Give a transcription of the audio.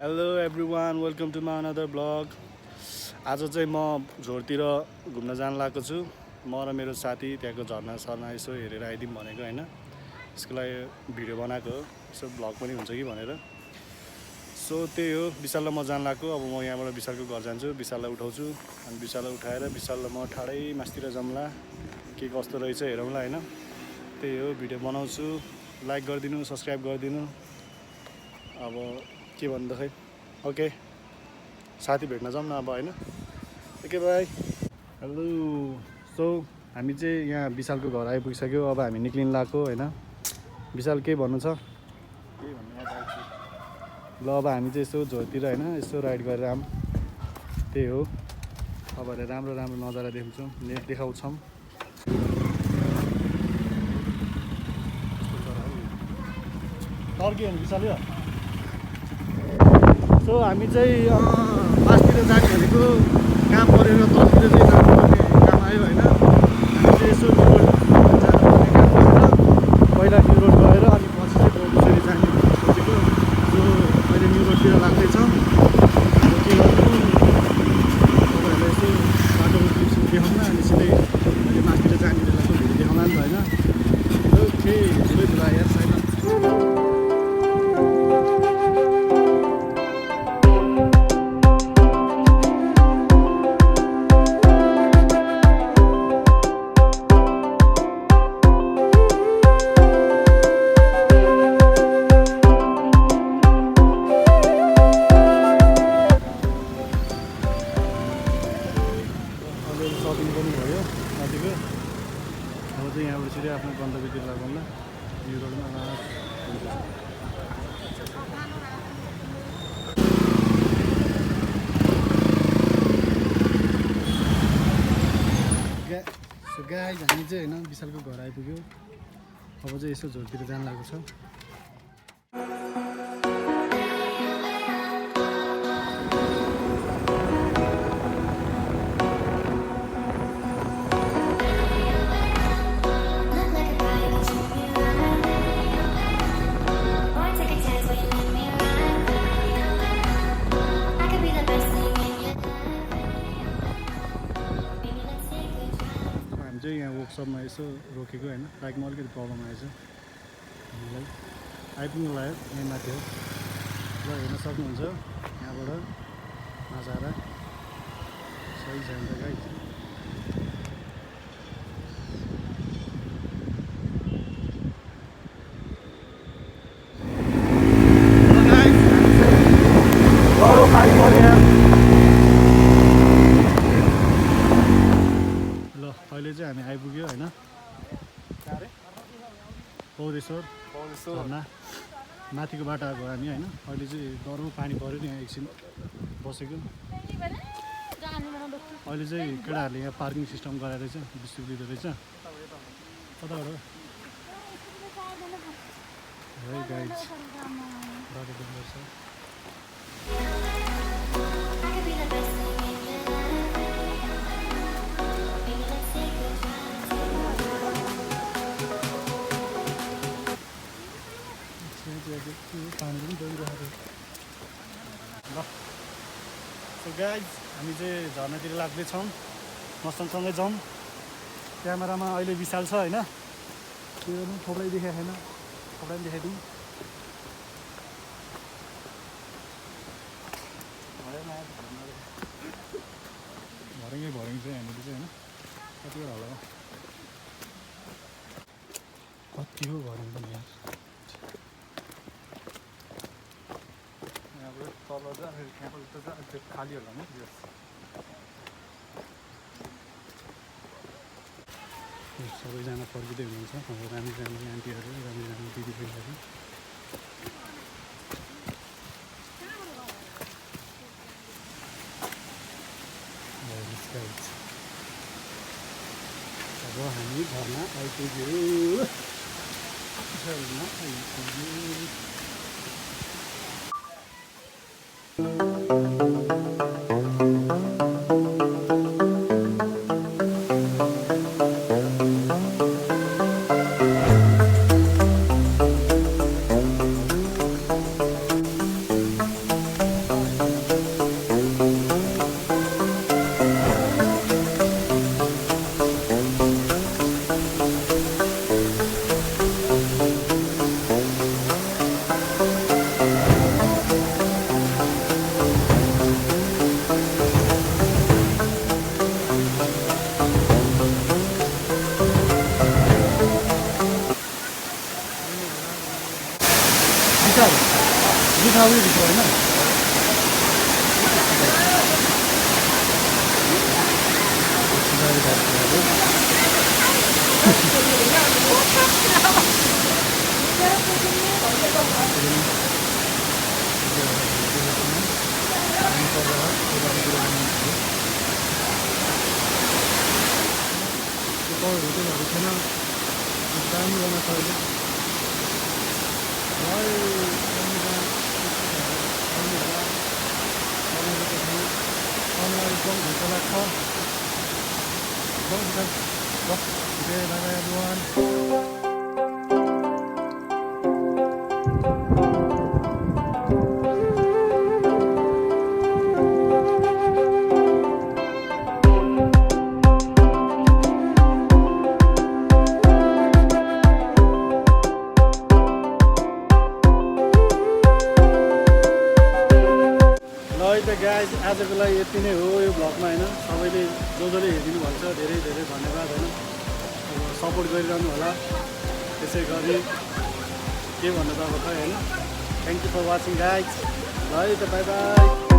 Hello everyone welcome to my another blog. आज चाहिँ म झोरतिर घुम्न जान लागेको छु। म र मेरो साथी त्यहाँको झरना सर्ना यसो हेरेर आइदिउँ भनेको होइन, यसको लागि भिडियो बनाएको हो, यसो ब्लग पनि हुन्छ कि भनेर। सो त्यही हो, विशाललाई म जान लागेको। अब म यहाँबाट विशालको घर जान्छु, विशाललाई उठाउँछु, अनि विशाललाई उठाएर विशाललाई म ठाडै मास्तिर जाउँला, के कस्तो रहेछ हेरौँला होइन। त्यही हो, भिडियो बनाउँछु, लाइक गरिदिनु, सब्सक्राइब गरिदिनु। अब के भन्दा खै, ओके साथी भेट्न जाउँ न अब होइन। Okay by. हेलो, सो हामी चाहिँ यहाँ विशालको घर आइपुगिसक्यो। अब हामी निक्लिन लागेको होइन। विशाल के भन्नु छ? ल अब हामी चाहिँ यसो झोरतिर होइन यसो राइड गरेर आऊँ, त्यही हो। अब राम्रो राम्रो नजारा देख्छौँ, देखाउँछौँ। टर्की होइन विशाल यो। सो हामी चाहिँ पासतिर जाने भनेको काम परेर तलतिर चाहिँ जानुपर्ने काम आयो होइन। हामी चाहिँ यसो न्यु रोड जानुपर्ने काम गरेर पहिला न्यु रोड गएर अनि पछि चाहिँ बाउडेश्वरी जाने सोचेको। सो अहिले न्यु रोडतिर लाग्दैछौँ। के गर्नु, तपाईँहरूलाई यसो बाटोको क्लिप्सहरू देखाउन, अनि सिधै अहिले मासतिर जाने बेलाको भिडियो देखाउला नि त होइन। ओके, धेरै ठुलो आयो छैन। सपिङ पनि भयो कतिको। अब चाहिँ यहाँबाट सिधै आफ्नो गन्तव्यतिर लागौँला, न्यु रोडमा सो गाइज हामी चाहिँ होइन विशालको घर आइपुग्यो। अब चाहिँ यसो झोरतिर जान लागेको छ। चाहिँ यहाँ वर्कसपमा यसो रोकेको होइन, बाइकमा अलिकति प्रब्लम आएछ हामीलाई। आइपुग्नु लाग्यो यहीँ माथि हो, र हेर्न सक्नुहुन्छ यहाँबाट नजारा सही छ नि त गाइज। अहिले चाहिँ हामी आइपुग्यो होइन बाउदेश्वर झरना। माथिको बाटो आएको हामी होइन। अहिले चाहिँ डरौँ पानी पऱ्यो नि, यहाँ एकछिन बसेको। अहिले चाहिँ केटाहरूले यहाँ पार्किङ सिस्टम गराएर रहेछ, बिस्कुट दिँदो रहेछ। कताबाट है गाइज, बाटो देख्नुपर्छ। पानी पनि गइरहेको ल। सो गाइज हामी चाहिँ झर्नातिर लाग्दैछौँ, मसँगसँगै जाउँ। क्यामेरामा अहिले विशाल छ होइन, त्यो पनि थोरै देखाएको छैन, थोरै पनि देखाइदिउँ। भरेङै भरेङ चाहिँ हामीले चाहिँ होइन, कतिवटा होला कति हो भरेङ पनि यहाँ। तल जा त्यहाँबाट उता जा, त्यो खाली होला नि। सबैजना फर्किँदै हुनुहुन्छ, रामी रामी आन्टीहरू, रामी रामी दिदीबहिनीहरू। अब हामी घरमा आइपुग्यो, घरमा आइपुग्यो। Okay, bye-bye everyone. ल गाइज आजको लागि यति नै हो यो भ्लगमा होइन। सबैले जसले हेरिदिनु भन्छ धेरै धेरै धन्यवाद होइन। अब सपोर्ट गरिरहनु होला। त्यसै गरी के भन्नु त अब खै होइन। Thank you for watching guys. ल बाई बाई।